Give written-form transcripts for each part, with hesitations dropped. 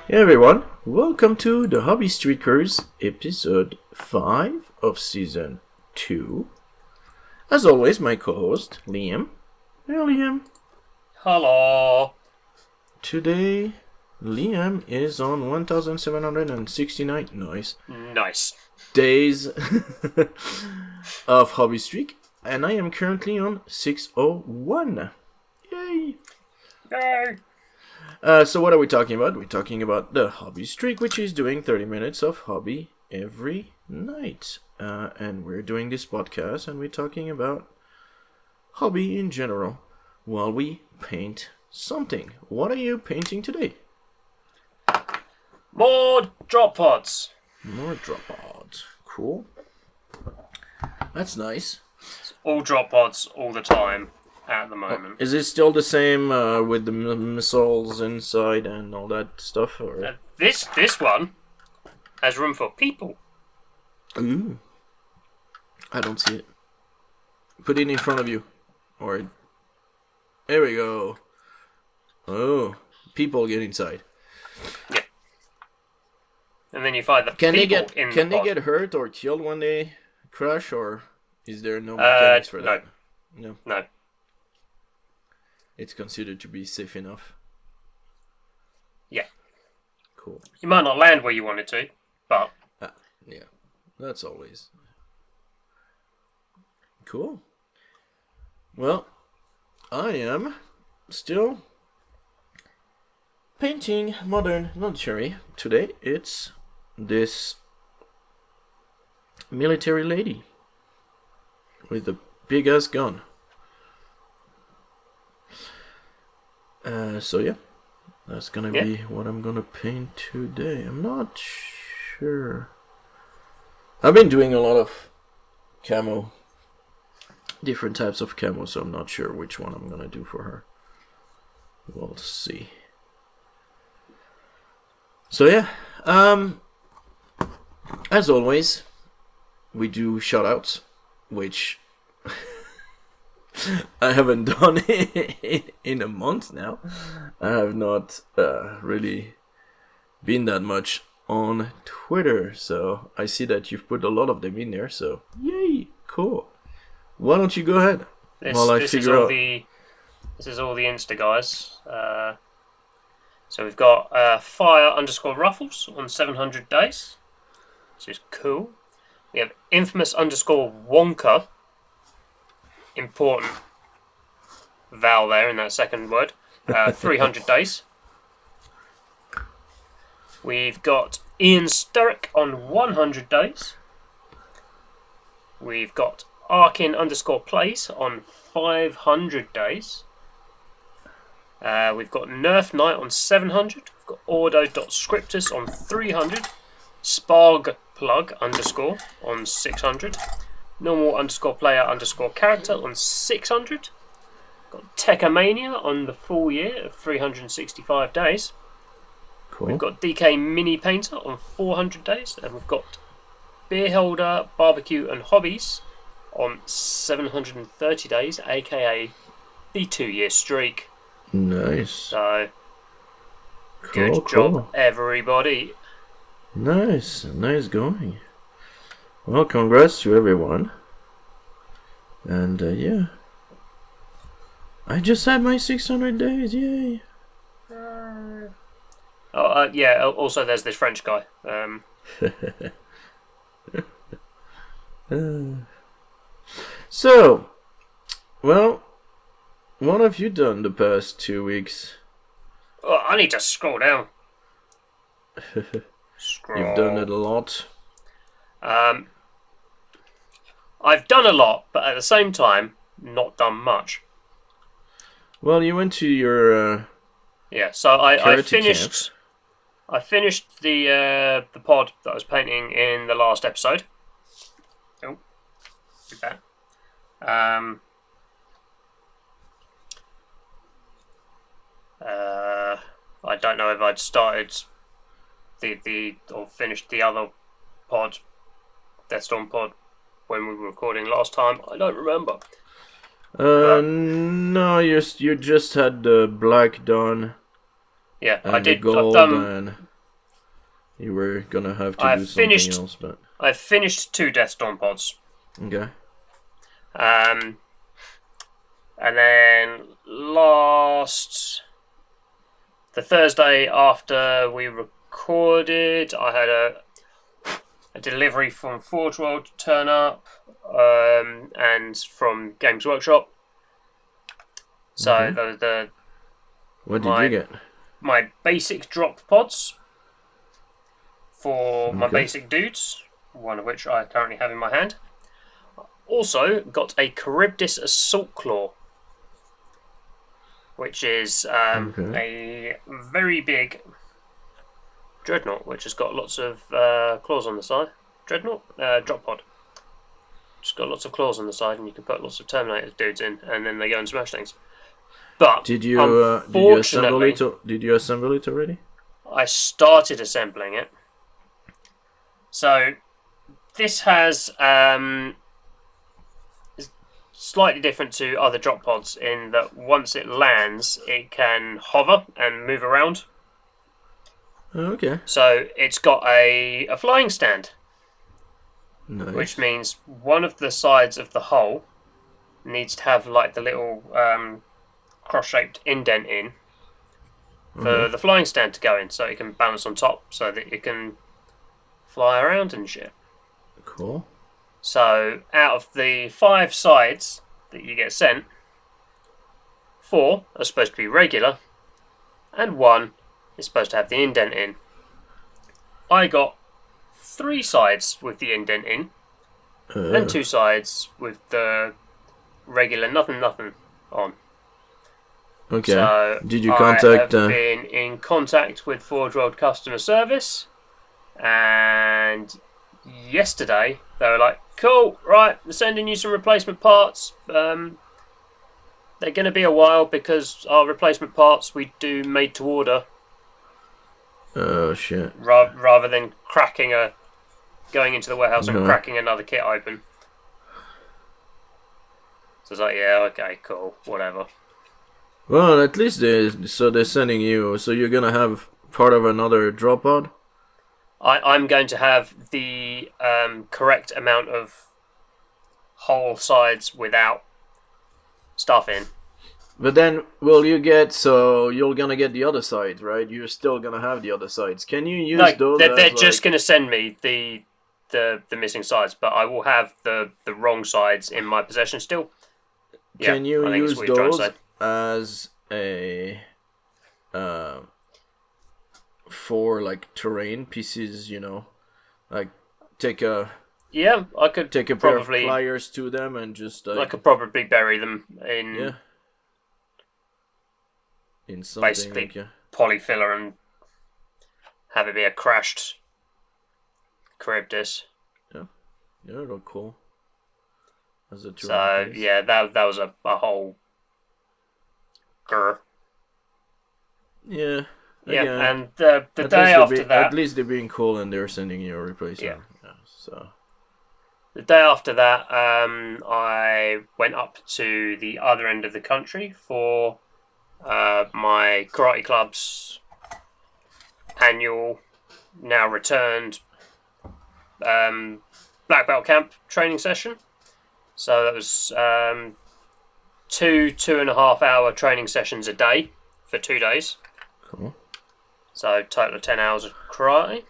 Hey everyone, welcome to the Hobbystreakers episode 5 of season 2. As always, my co-host, Liam. Hey Liam. Hello. Today, Liam is on 1769 Nice. days of Hobbystreak, and I am currently on 601. Yay! Yay. So what are we talking about? We're talking about the Hobby Streak, which is doing 30 minutes of hobby every night. And we're doing this podcast, and we're talking about hobby in general while we paint something. What are you painting today? More drop pods. More drop pods. Cool. That's nice. All drop pods all the time at the moment. Is it still the same with the missiles inside and all that stuff? Or? This one has room for people. Ooh. I don't see it. Put it in front of you. Or there we go. Oh, people get inside. Yeah. And then you find the Can they people get in can the they pod. get hurt or killed when they crash, or is there no mechanics for that? No. It's considered to be safe enough. Yeah. Cool. You might not land where you wanted to, but Yeah. That's always cool. Well, I am still painting modern military. Today it's this military lady with a big ass gun. So yeah, that's gonna be what I'm gonna paint today. I'm not sure. I've been doing a lot of camo, different types of camo, so I'm not sure which one I'm gonna do for her. We'll see. So yeah, as always, we do shoutouts, which I haven't done in a month now. I have not really been that much on Twitter, so I see that you've put a lot of them in there, so yay, cool. Why don't you go ahead while I figure out... This is all the Insta guys. So we've got fire_ruffles on 700 days, which is cool. We have infamous_Wonka. Important vowel there in that second word. 300 days. We've got Iansturrock on 100 days. We've got Arkin_plays on 500 days. We've got Nerfknight on 700. We've got Ordo.scriptus on 300. Spargplug_ on 600. Normal_player_character on 600. Got Tekkamania on the full year of 365 days. Cool. We've got Dkminipainter on 400 days. And we've got Beerholder, Barbecue and Hobbies on 730 days, aka the 2-year streak. Nice. So, Cool, good job, everybody. Nice going. Well, congrats to everyone. And yeah, I just had my 600 days, yay. Yeah, also there's this French guy. So, well, what have you done the past 2 weeks? Oh, I need to scroll down. You've done it a lot. I've done a lot, but at the same time, not done much. Well, you went to your Yeah, so I finished. camp. I finished the pod that I was painting in the last episode. Oh, did that. I don't know if I'd started or finished the other pod, Deathstorm pod, when we were recording last time. I don't remember. No, you just had the black dawn. Yeah, and I did. The gold I've done. and You were gonna have to do something else, but I've finished 2 Deathstorm pods. okay. And then the Thursday after we recorded, I had a delivery from Forge World to turn up, and from Games Workshop. So Okay. What did you get? My basic drop pods for my basic dudes, one of which I currently have in my hand. Also got a Charybdis Assault Claw, which is a very big dreadnought, which has got lots of claws on the side. Dreadnought? Drop pod. Just got lots of claws on the side, and you can put lots of Terminator dudes in, and then they go and smash things. But did you assemble it? Did you assemble it already? I started assembling it. So this has slightly different to other drop pods in that once it lands, it can hover and move around. Okay. So it's got a flying stand. Nice. Which means one of the sides of the hull needs to have like the little cross-shaped indent in for the flying stand to go in, so it can balance on top, so that it can fly around and shit. Cool. So out of the 5 sides that you get sent, 4 are supposed to be regular, and 1 is supposed to have the indent in. I got 3 sides with the indent in, and 2 sides with the regular nothing on. Okay. So did you contact? I have been in contact with Forge World customer service, and yesterday they were like, "Cool, right, we're sending you some replacement parts. They're going to be a while because our replacement parts we do made to order." Oh shit! Rather than going into the warehouse and cracking another kit open. So it's like, yeah, okay, cool, whatever. Well, at least they're sending you. So you're gonna have part of another drop pod. I'm going to have the correct amount of whole sides without stuff in. But then, will you get? So you're gonna get the other sides, right? You're still gonna have the other sides. Can you use those? They're just gonna send me the missing sides, but I will have the wrong sides in my possession still. Can you use those as a for like terrain pieces? You know, like take a I could take a pair of pliers to them and just I could probably bury them in in something basically like, polyfiller and have it be a crashed Charybdis. Yeah, they're cool. As a so piece. Yeah, that was a whole grr. Yeah. Again, and the day after that, at least they're being cool and they're sending you a replacement. Yeah. So the day after that, I went up to the other end of the country for my karate club's annual, now returned, black belt camp training session. So that was 2.5 hour training sessions a day for 2 days. Cool. So total of 10 hours of karate,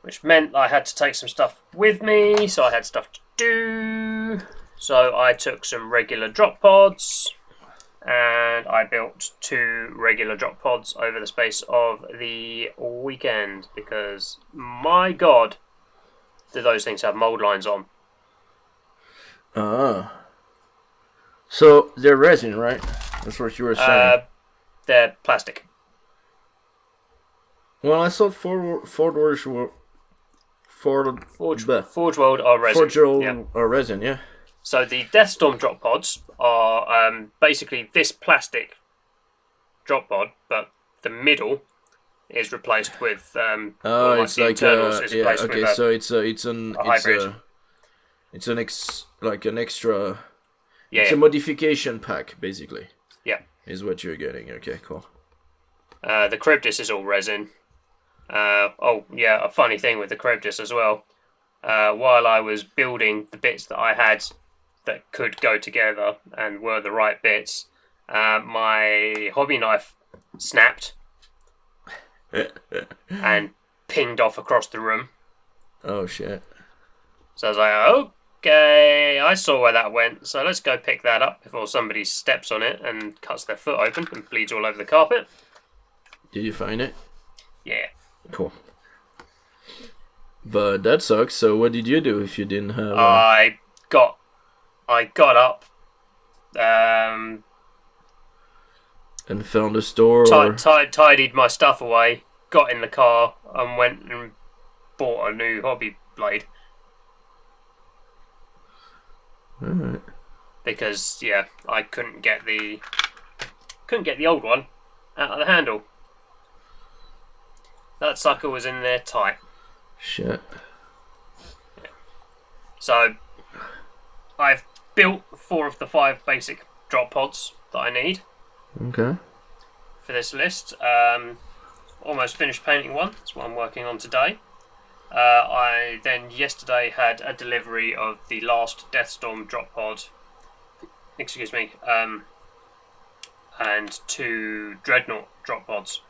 which meant I had to take some stuff with me, so I had stuff to do. So I took some regular drop pods, and I built 2 regular drop pods over the space of the weekend, because my god, do those things have mold lines on. So they're resin, right? That's what you were saying. They're plastic. Well, I thought Forge World are resin. Are resin, yeah. So the Deathstorm drop pods are basically this plastic drop pod, but the middle is replaced with it's like okay, so it's an hybrid. It's an extra. Yeah, it's a modification pack, basically. Yeah, is what you're getting. Okay, cool. The Charybdis is all resin. Oh yeah, a funny thing with the Cryptus as well. While I was building the bits that I had that could go together and were the right bits, my hobby knife snapped and pinged off across the room. Oh shit. So I was like, okay, I saw where that went, so let's go pick that up before somebody steps on it and cuts their foot open and bleeds all over the carpet. Did you find it? Yeah. Cool. But that sucks, so what did you do if you didn't have... I got up, and found a store tidied my stuff away, got in the car, and went and bought a new hobby blade. Alright. Because, yeah, I couldn't get the old one out of the handle. That sucker was in there tight. Shit. Yeah. So, I've built 4 of the 5 basic drop pods that I need. Okay. For this list. Almost finished painting one. That's what I'm working on today. I then yesterday had a delivery of the last Deathstorm drop pod. Excuse me. And 2 Dreadnought drop pods,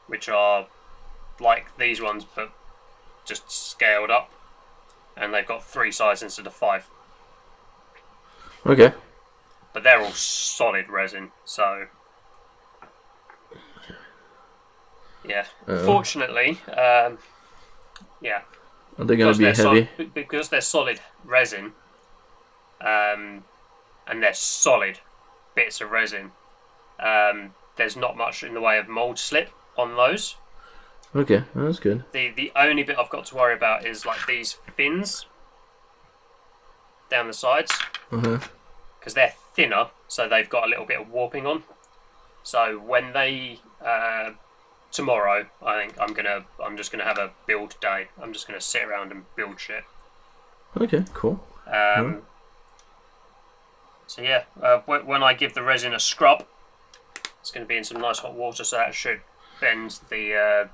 which are like these ones but just scaled up, and they've got 3 sides instead of 5. Okay. But they're all solid resin, so yeah. Fortunately, yeah. Are they gonna be heavy? Because they're solid resin, and they're solid bits of resin. There's not much in the way of mold slip on those. Okay, that's good. The only bit I've got to worry about is like these fins down the sides, because they're thinner, so they've got a little bit of warping on. So when they tomorrow, I think I'm just gonna have a build day. I'm just gonna sit around and build shit. Okay, cool. So yeah, when I give the resin a scrub, it's going to be in some nice hot water, so that should bend the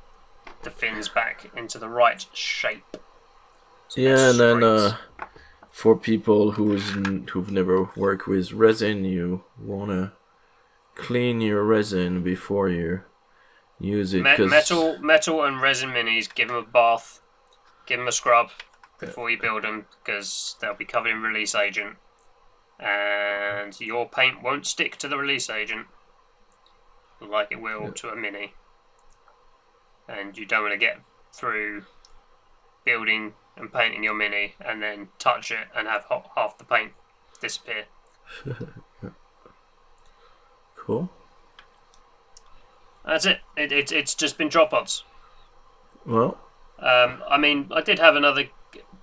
fins back into the right shape. So yeah, and then for people who've never worked with resin, you wanna clean your resin before you use it. Metal and resin minis, give them a bath, give them a scrub before you build them, because they'll be covered in release agent, and your paint won't stick to the release agent like it will to a mini. And you don't want to get through building and painting your mini and then touch it and have half the paint disappear. Cool. That's it. It's just been drop pods. Well, I mean, I did have another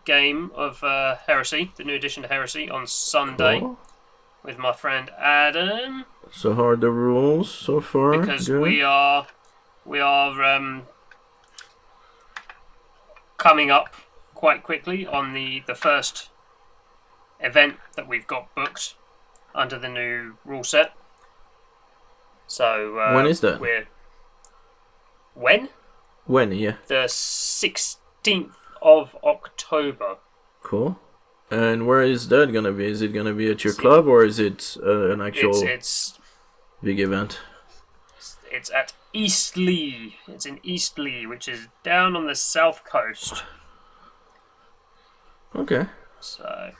game of Heresy, the new edition to Heresy, on Sunday with my friend Adam. So how are the rules so far? Because good? we are coming up quite quickly on the first event that we've got booked under the new rule set. So when is that? When? When? Yeah. The 16th of October. Cool. And where is that gonna be? Is it gonna be at your club, or is it an actual it's big event? It's at Eastleigh. It's in Eastleigh, which is down on the south coast. Okay. So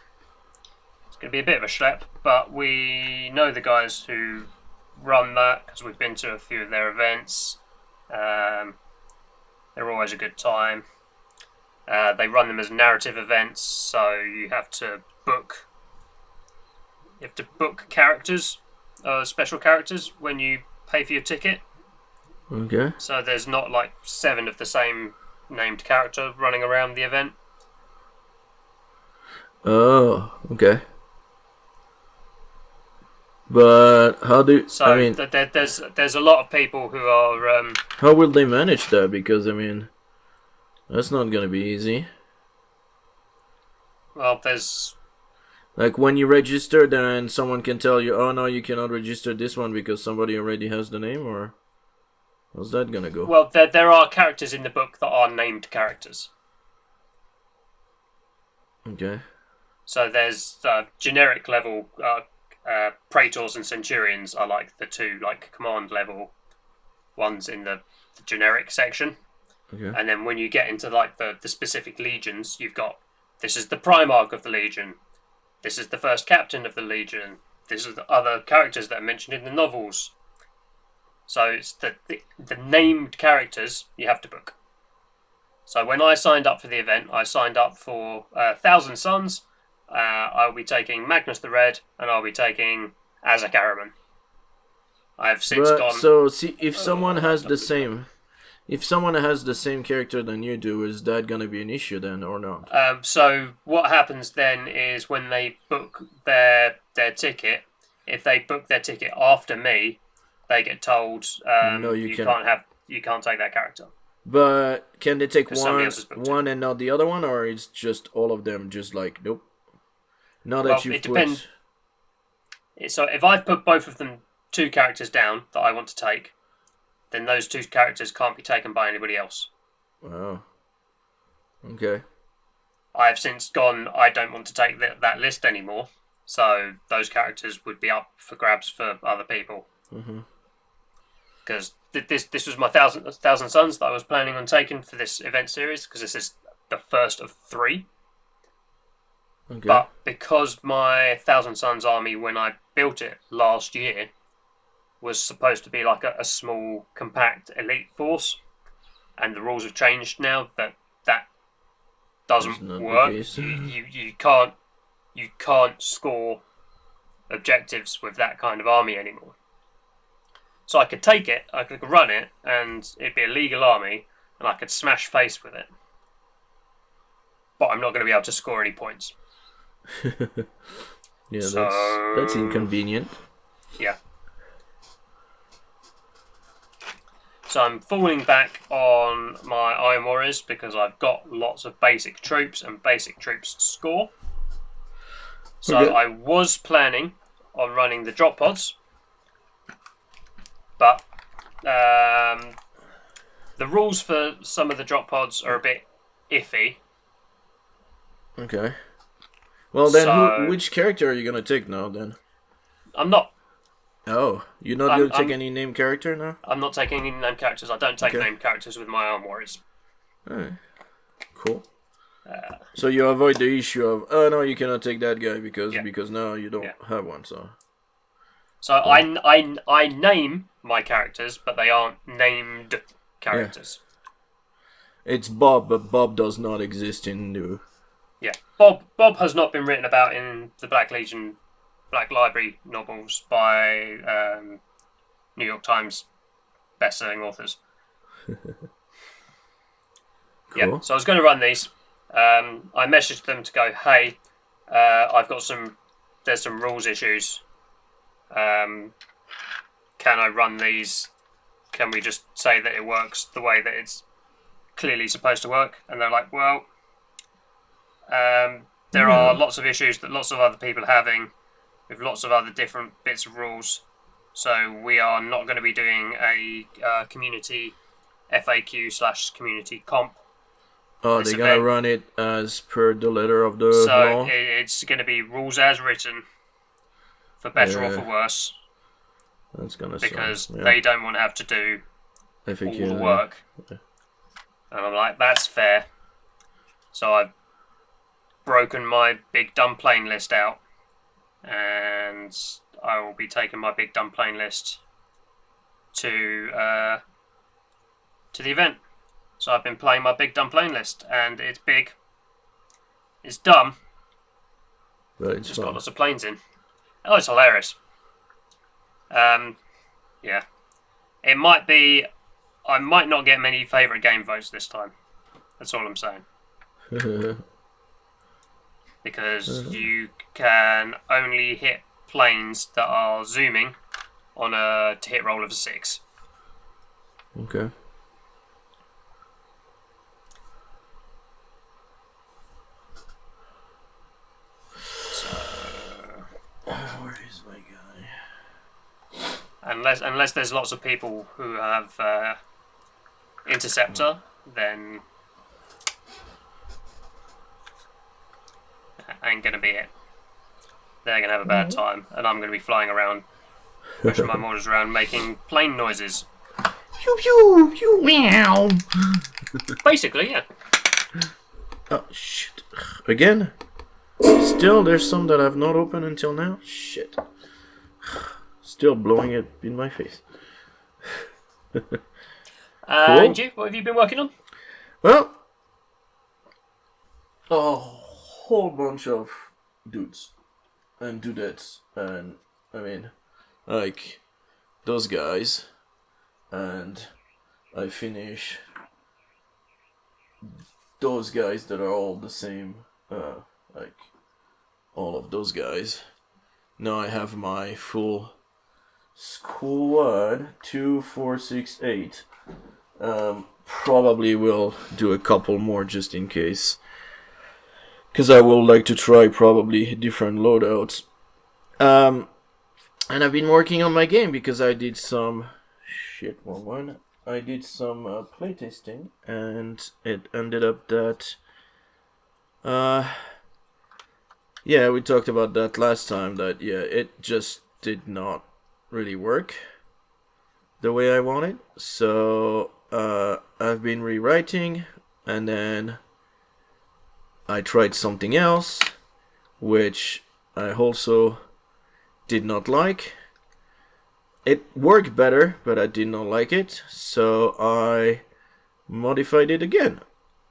it's going to be a bit of a schlep, but we know the guys who run that because we've been to a few of their events. They're always a good time. They run them as narrative events, so you have to book. You have to book characters, special characters, when you pay for your ticket. Okay. So there's not like 7 of the same named character running around the event. Oh, okay. But how do so I mean? There's a lot of people who are. How will they manage that? Because I mean, that's not gonna be easy. Well, there's. Like when you register, then someone can tell you, "Oh no, you cannot register this one because somebody already has the name," or How's that gonna go? Well, there are characters in the book that are named characters. Okay. So there's generic level praetors and centurions are like the two like command level ones in the generic section. Okay. And then when you get into like the specific legions, you've got this is the Primarch of the Legion, this is the first captain of the Legion, this is the other characters that are mentioned in the novels. So it's the named characters you have to book. So when I signed up for the event, I signed up for 1,000 Suns. I'll be taking Magnus the Red, and I'll be taking Azak Araman. I've since gone. So see, if someone has the same, character than you do, is that gonna be an issue then, or not? So what happens then is when they book their ticket, if they book their ticket after me, they get told No, you can't take that character. But can they take 'Cause somebody else has booked one and not the other one, or it's just all of them? Just like nope. Now that Well, you've it depends. put. So if I've put both of them 2 characters down that I want to take, then those 2 characters can't be taken by anybody else. Wow. Okay. I have since gone, I don't want to take that list anymore, so those characters would be up for grabs for other people. Because this was my 1,000 Suns that I was planning on taking for this event series, because this is the first of 3. Okay. But because my 1,000 Suns army, when I built it last year, was supposed to be like a small, compact elite force, and the rules have changed now that doesn't work. You can't score objectives with that kind of army anymore. So I could take it, I could run it, and it'd be a legal army, and I could smash face with it. But I'm not going to be able to score any points. Yeah, that's inconvenient. Yeah. So I'm falling back on my Iron Warriors because I've got lots of basic troops, and basic troops score. So Okay. I was planning on running the drop pods, but the rules for some of the drop pods are a bit iffy. Okay. Well then, So- which character are you gonna take now then? I'm not You're not gonna take any named character now? taking any named characters. I don't take Okay. named characters with my Iron Warriors. Alright. Cool. So you avoid the issue of, oh no, you cannot take that guy because now you don't have one. So I name my characters, but they aren't named characters. it's Bob, but Bob does not exist in new. Yeah, Bob has not been written about in the Black Legion, Black Library novels by New York Times best-selling authors. Cool. Yeah, so I was going to run these. I messaged them to go, hey, there's some rules issues. Can I run these? Can we just say that it works the way that it's clearly supposed to work? And they're like, well, there are lots of issues that lots of other people are having with lots of other different bits of rules. So we are not going to be doing a community FAQ/community comp. Oh, they're gonna run it as per the letter of the law? So it's going to be rules as written, for better or for worse. That's gonna because suck. Yeah. they don't want to have to do FAQ, all the work. Okay. And I'm like, that's fair. So I've broken my big dumb plane list out, and I will be taking my big dumb plane list to the event. So I've been playing my big dumb plane list, and it's big. It's dumb. But it's It's got fun. lots of planes in. Oh, it's hilarious. Yeah. It might be... I might not get many favourite game votes this time. That's all I'm saying. Because you can only hit planes that are zooming on a hit roll of a 6. Okay. So... Where is my guy? unless there's lots of people who have interceptor, then that ain't gonna be it. They're gonna have a bad time, and I'm gonna be flying around, pushing my mortars around, making plane noises. Pew pew pew meow. Basically, yeah. Oh shit! Again? Still, there's some that I've not opened until now. Shit! Still blowing it in my face. Cool. And you, what have you been working on? Well, a whole bunch of dudes and dudettes, and I mean, like those guys, and I finish those guys that are all the same, like all of those guys. Now I have my full squad, 2, 4, 6, 8. Probably will do a couple more just in case, because I will like to try probably different loadouts. And I've been working on my game because I did some I did some playtesting, and it ended up that yeah, we talked about that last time, that yeah, it just did not really work the way I wanted. So I've been rewriting, and then I tried something else which I also did not like. It worked better, but I did not like it, so I modified it again.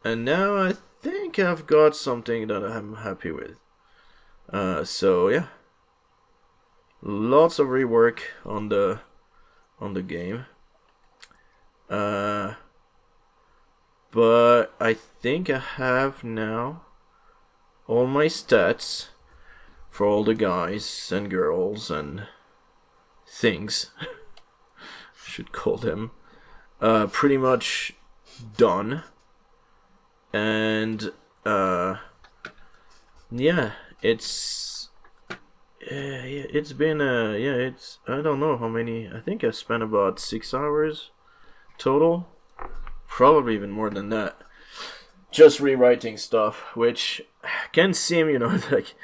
And now I think I've got something that I'm happy with. So yeah, lots of rework on the game. But I think I have now all my stats for all the guys and girls and things, should call them, pretty much done. And yeah, it's been it's, I don't know how many, I think I spent about 6 hours total, probably even more than that, just rewriting stuff, which can seem, like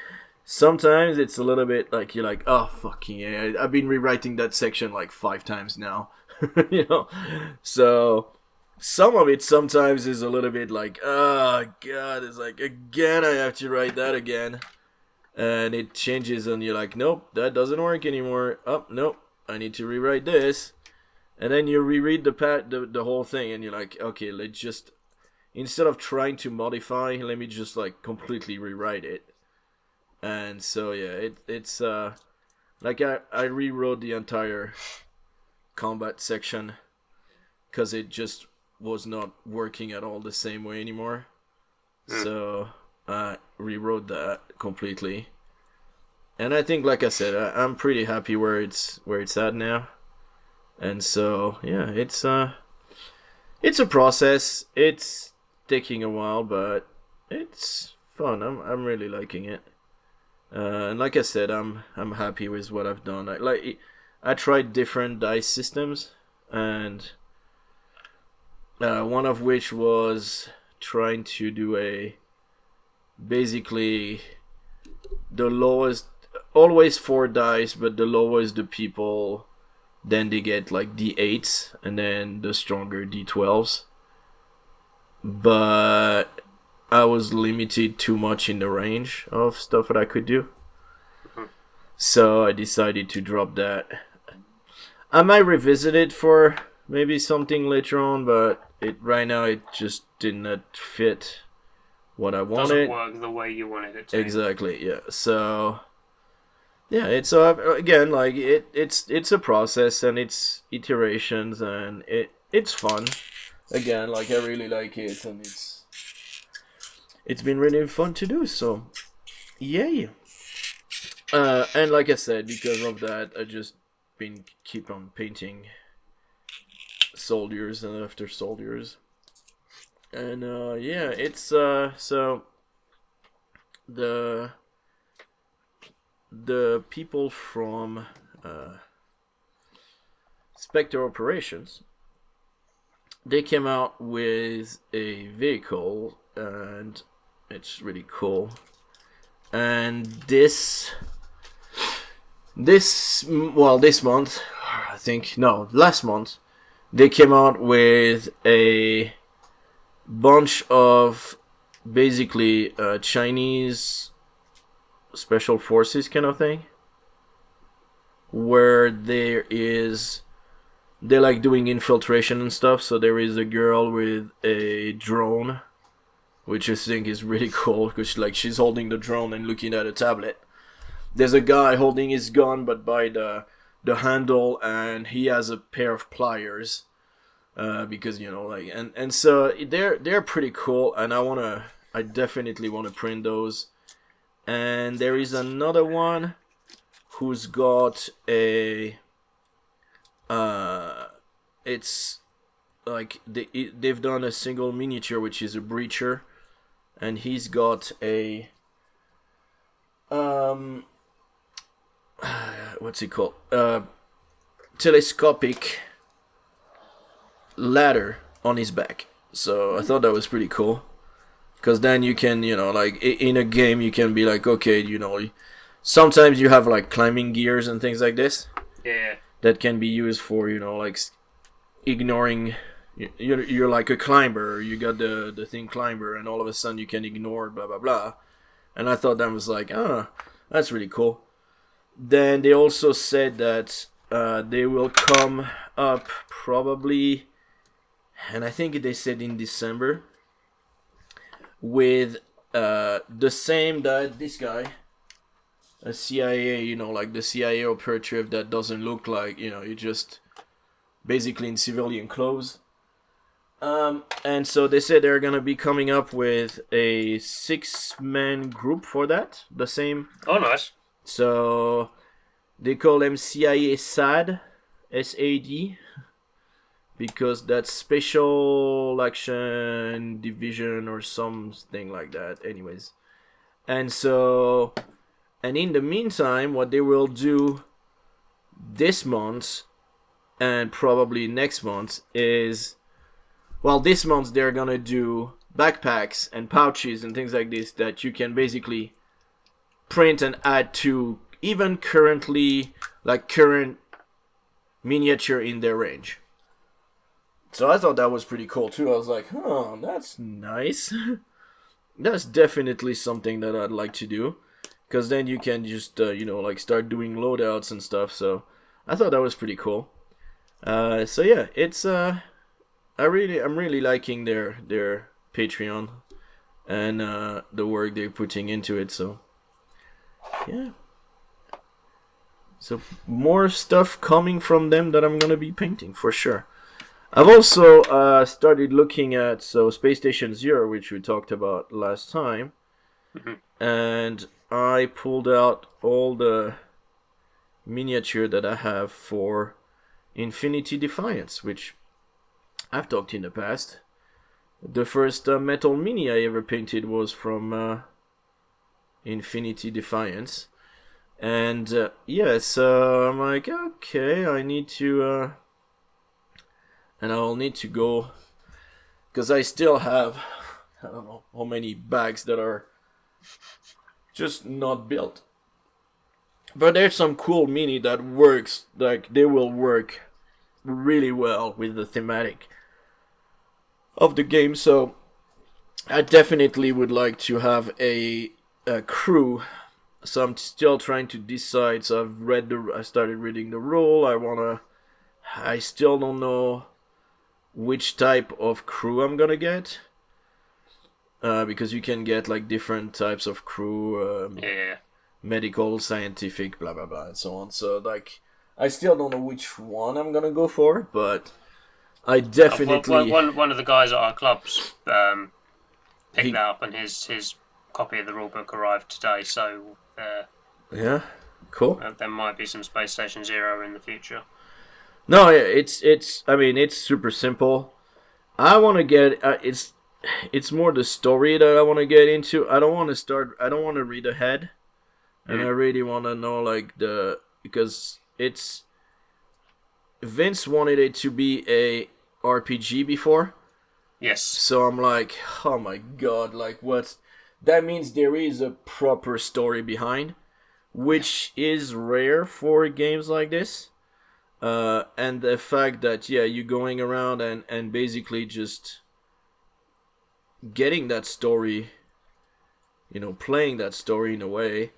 sometimes it's a little bit like you're like, oh fucking yeah, I've been rewriting that section like 5 times now. So some of it sometimes is a little bit like, oh god, it's like, again I have to write that again, and it changes and you're like, nope, that doesn't work anymore. Oh nope, I need to rewrite this. And then you reread the whole thing, and you're like, okay, let's just, instead of trying to modify, let me just like completely rewrite it. And so yeah, it's like I rewrote the entire combat section because it just was not working at all the same way anymore. So I rewrote that completely. And I think, like I said, I'm pretty happy where it's at now. And so yeah, it's a process. It's taking a while, but it's fun. I'm really liking it. And like I said, I'm happy with what I've done. I tried different dice systems, and one of which was trying to do basically the lowest, always 4 dice, but the lowest the people, then they get like D8s, and then the stronger D12s. But I was limited too much in the range of stuff that I could do. So I decided to drop that. I might revisit it for maybe something later on, but right now it just did not fit what I wanted. Doesn't work the way you wanted it to. Exactly, yeah. So yeah, it's again, like it's a process, and it's iterations, and it's fun. Again, like I really like it, and it's been really fun to do. So yay. And like I said, because of that, I just keep on painting soldiers and after soldiers. And yeah, it's so the people from Spectre Operations, they came out with a vehicle, and it's really cool. And this month, I think, no, last month, they came out with a bunch of basically Chinese special forces kind of thing, where they're like doing infiltration and stuff. So there is a girl with a drone, which I think is really cool, because she's holding the drone and looking at a tablet. There's a guy holding his gun, but by the handle, and he has a pair of pliers, because and so they're pretty cool, and I definitely wanna print those. And there is another one who's got a it's like they've done a single miniature, which is a breacher, and he's got a what's it called, telescopic ladder on his back. So I thought that was pretty cool, because then you can, like in a game, you can be like, okay, sometimes you have like climbing gears and things like this. Yeah. That can be used for, like ignoring. You're like a climber. You got the thing climber, and all of a sudden you can ignore blah blah blah. And I thought that was like, that's really cool. Then they also said that they will come up probably, and I think they said in December, with the same that this guy, a CIA, like the CIA operative that doesn't look like, you're just basically in civilian clothes. And so they said they're gonna be coming up with a 6-man group for that, the same. Oh, nice. So they call them CIA SAD, SAD, because that's Special Action Division or something like that. Anyways, and in the meantime, what they will do this month and probably next month is, this month they're gonna do backpacks and pouches and things like this that you can basically print and add to even current miniature in their range. So I thought that was pretty cool too. I was like, that's nice. That's definitely something that I'd like to do, because then you can just start doing loadouts and stuff. So I thought that was pretty cool. So yeah, it's I'm really liking their Patreon and the work they're putting into it. So yeah, so more stuff coming from them that I'm gonna be painting for sure. I've also started looking at Space Station Zero, which we talked about last time, and I pulled out all the miniature that I have for Infinity Defiance, which I've talked in the past. The first metal mini I ever painted was from Infinity Defiance, and so I'm like, okay, I need to and I'll need to go, because I still have, I don't know how many bags that are just not built. But there's some cool mini that works, like they will work really well with the thematic of the game. So I definitely would like to have a crew. So I'm still trying to decide. So I started reading the rule. I still don't know which type of crew I'm gonna get, because you can get like different types of crew, medical, scientific, blah blah blah, and so on. So like, I still don't know which one I'm gonna go for, but I definitely one of the guys at our clubs picked that up, and his copy of the rulebook arrived today. So yeah, cool. There might be some Space Station Zero in the future. No, it's I mean, it's super simple. I want to get it's more the story that I want to get into. I don't want to read ahead, and I really want to know because Vince wanted it to be a RPG before. Yes. So I'm like, oh my god, like what? That means there is a proper story behind, which is rare for games like this. And the fact that, yeah, you're going around and basically just getting that story, playing that story in a way,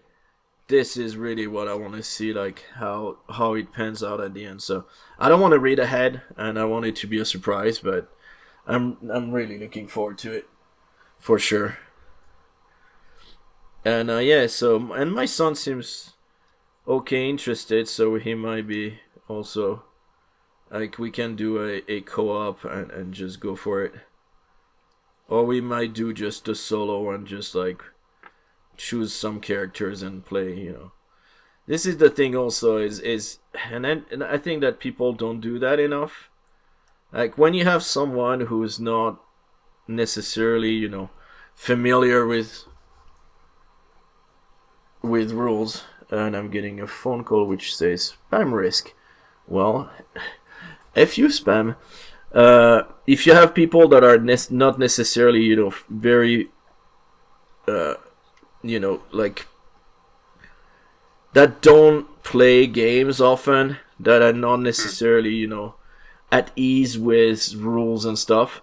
this is really what I want to see, like how it pans out at the end. So I don't want to read ahead, and I want it to be a surprise, but I'm really looking forward to it, for sure. And yeah, so, and my son seems okay interested, so he might be also, like, we can do a co-op and just go for it. Or we might do just a solo and just, like, choose some characters and play, This is the thing also, and I think that people don't do that enough. Like, when you have someone who's not necessarily, familiar with rules, and I'm getting a phone call which says spam risk. Well, if you spam, if you have people that are not necessarily, very, like, that don't play games often, that are not necessarily, at ease with rules and stuff,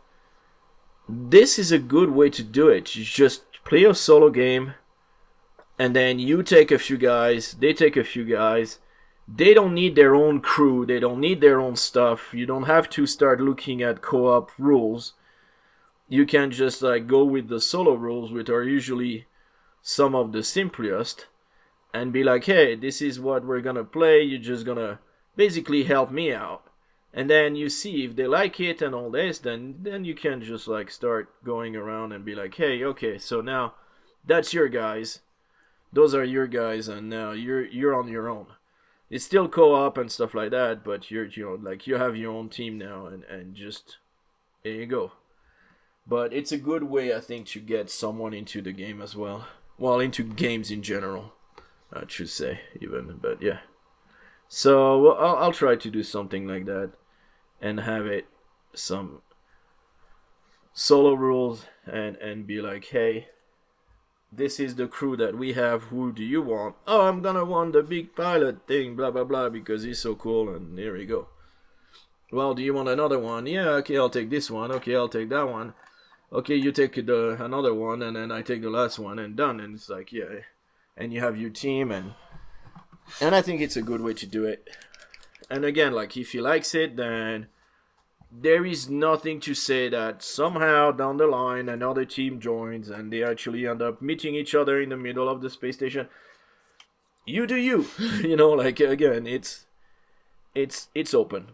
this is a good way to do it. You just play a solo game, and then you take a few guys, they take a few guys. They don't need their own crew, they don't need their own stuff. You don't have to start looking at co-op rules. You can just, like, go with the solo rules, which are usually some of the simplest, and be like, hey, this is what we're gonna play, you're just gonna basically help me out. And then you see if they like it and all this, then you can just, like, start going around and be like, hey, okay, so now that's your guys, those are your guys, and now you're on your own. It's still co-op and stuff like that, but you're, like, you have your own team now, and just, there you go. But it's a good way, I think, to get someone into the game as well. Well, into games in general, I should say, even, but yeah. So, well, I'll try to do something like that, and have it some solo rules, and be like, hey, this is the crew that we have, who do you want? Oh, I'm gonna want the big pilot thing, blah blah blah, because he's so cool, and here we go. Well, do you want another one? Yeah, okay, I'll take this one. Okay, I'll take that one. Okay, you take another one, and then I take the last one, and done. And it's like, yeah, and you have your team, and I think it's a good way to do it. And again, like, if he likes it, then there is nothing to say that somehow down the line another team joins and they actually end up meeting each other in the middle of the space station. You do you. Like, again, it's open.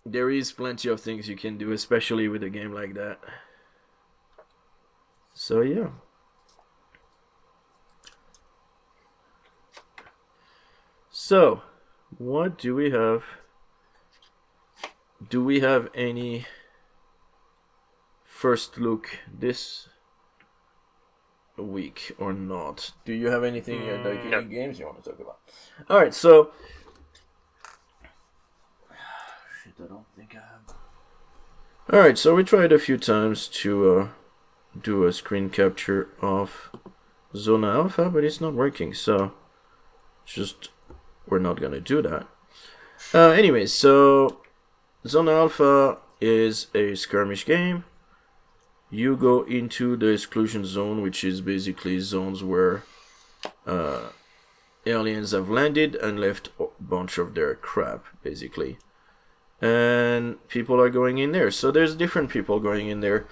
There is plenty of things you can do, especially with a game like that. So yeah. So, what do we have? Do we have any first look this week or not? Do you have anything, any games you want to talk about? Alright, so... Shit, I don't think I have... Alright, so we tried a few times to do a screen capture of Zona Alfa, but it's not working, so just we're not gonna do that. Anyways, so Zona Alfa is a skirmish game. You go into the exclusion zone, which is basically zones where aliens have landed and left a bunch of their crap, basically. And people are going in there. So there's different people going in there.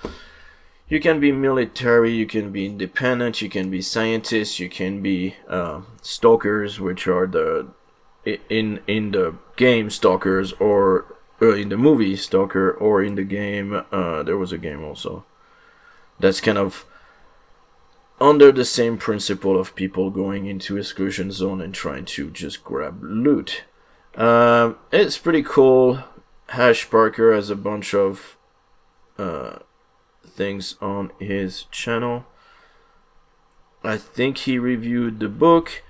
You can be military, you can be independent, you can be scientists, you can be stalkers, which are the in the game stalkers, or in the movie stalker, or in the game there was a game also that's kind of under the same principle of people going into exclusion zone and trying to just grab loot. It's pretty cool. Hash Parker has a bunch of things on his channel. I think he reviewed the book.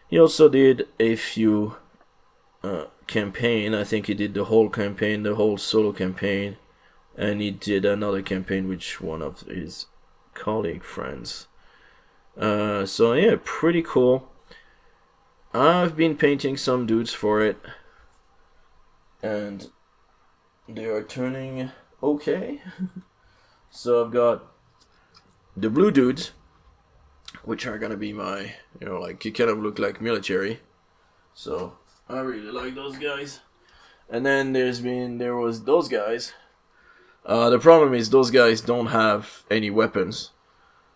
He also did a few campaign. I think he did the whole campaign, the whole solo campaign, and he did another campaign which one of his colleague friends. So yeah, pretty cool. I've been painting some dudes for it, and they are turning okay. So I've got the blue dudes, which are gonna be my, like, you kind of look like military. So I really like those guys. And then there was those guys. The problem is those guys don't have any weapons,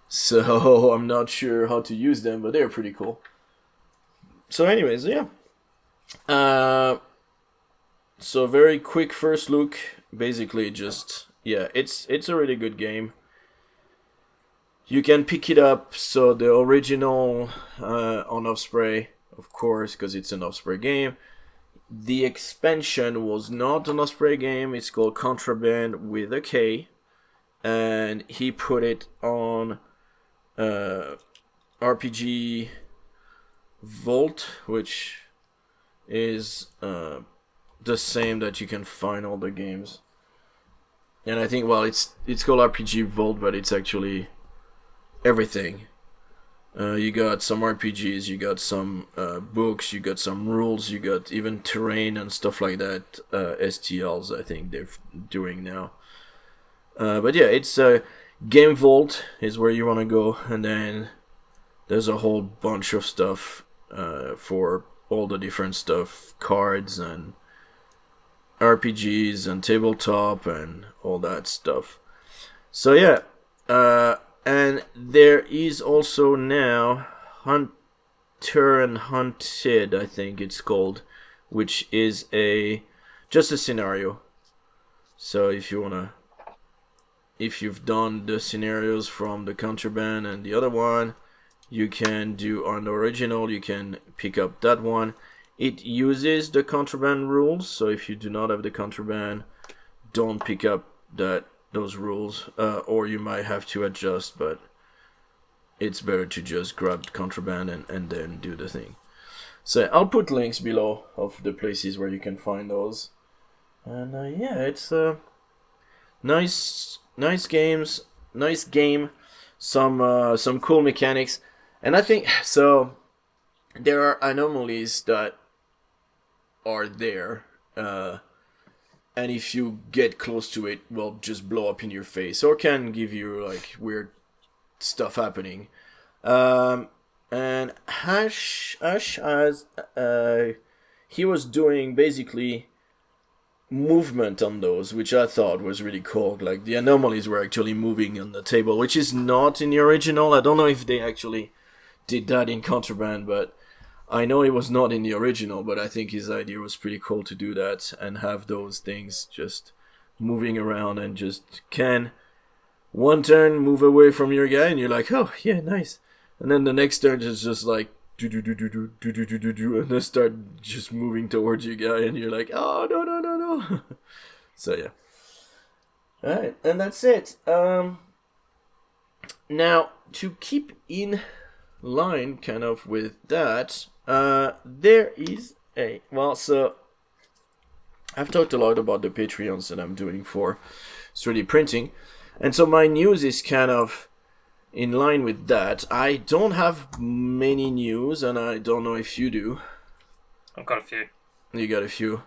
so I'm not sure how to use them, but they're pretty cool. So anyways, yeah. So very quick first look. Basically just, yeah, it's a really good game. You can pick it up, so the original on Offspray, of course, because it's an Offspray game. The expansion was not an Osprey game. It's called Contraband with a K, and he put it on RPG Vault, which is the same that you can find all the games. And I think, well, it's called RPG Vault, but it's actually everything. You got some RPGs, you got some books, you got some rules, you got even terrain and stuff like that. STLs, I think they're doing now. But yeah, it's Game Vault is where you want to go, and then there's a whole bunch of stuff for all the different stuff, cards and RPGs and tabletop and all that stuff. So yeah, and there is also now Hunter and Hunted, I think it's called, which is just a scenario. So if you've done the scenarios from the Contraband and the other one, you can do on the original, you can pick up that one. It uses the Contraband rules, so if you do not have the Contraband, don't pick up those rules, or you might have to adjust, but it's better to just grab Contraband and then do the thing. So I'll put links below of the places where you can find those. And yeah, it's nice games, nice game, some cool mechanics, and I think so. There are anomalies that are there, and if you get close to it, will just blow up in your face, or can give you like weird stuff happening. And Ash has he was doing basically movement on those, which I thought was really cool. Like the anomalies were actually moving on the table, which is not in the original. I don't know if they actually did that in Contraband, but I know it was not in the original, but I think his idea was pretty cool to do that and have those things just moving around and just can one turn move away from your guy and you're like, oh yeah, nice. And then the next turn is just like do and they start just moving towards your guy and you're like, oh no. So yeah. Alright, and that's it. Now to keep in line kind of with that, there is so I've talked a lot about the Patreons that I'm doing for 3D printing, and so my news is kind of in line with that. I don't have many news, and I don't know if you do. I've got a few. You got a few.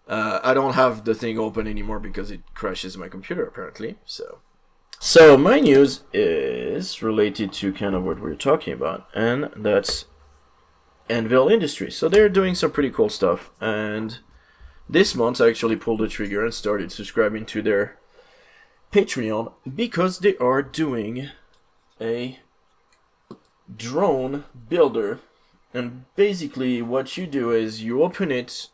I don't have the thing open anymore because it crashes my computer apparently. So my news is related to kind of what we're talking about, and that's Anvil Industries. So they're doing some pretty cool stuff, and this month I actually pulled the trigger and started subscribing to their Patreon because they are doing a drone builder. And basically what you do is you open it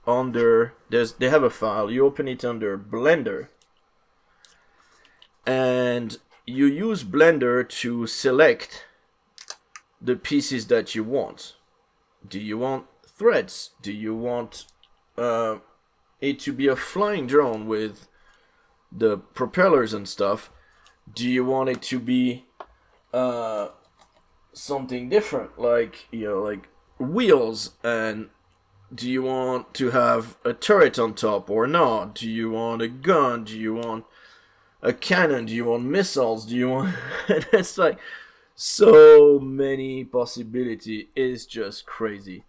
under, they have a file, you open it under Blender, and you use Blender to select the pieces that you want. Do you want threads? Do you want it to be a flying drone with the propellers and stuff? Do you want it to be something different, like like wheels and do you want to have a turret on top or not? Do you want a gun? Do you want a cannon? Do you want missiles? Do you want... And it's like so many possibility. It's just crazy.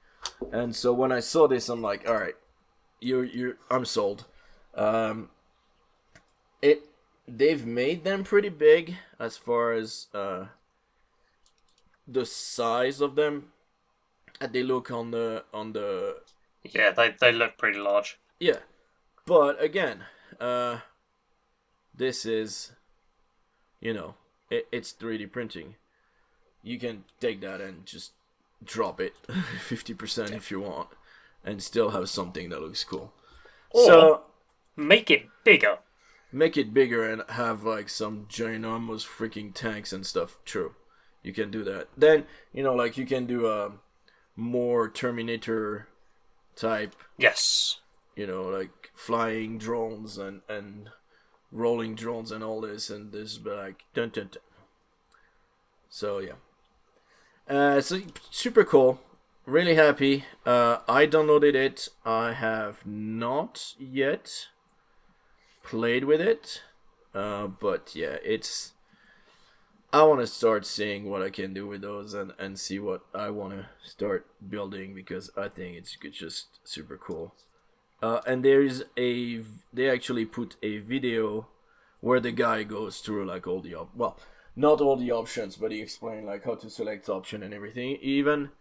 And so when I saw this, I'm like, all right, I'm sold. They've made them pretty big as far as the size of them. They look on the Yeah, they look pretty large. Yeah, but again, this is, it's 3D printing. You can take that and just drop it 50% if you want, and still have something that looks cool. Or so make it bigger. Make it bigger and have like some ginormous freaking tanks and stuff. True, you can do that. Then like you can do a more Terminator type. Yes. Like flying drones and rolling drones and all this and this, but like dun, dun, dun. So yeah. So super cool. Really happy. I downloaded it. I have not yet played with it. But yeah, I want to start seeing what I can do with those and see what I want to start building, because I think it's just super cool. And they actually put a video where the guy goes through like all the not all the options, but he explained like how to select option and everything. He even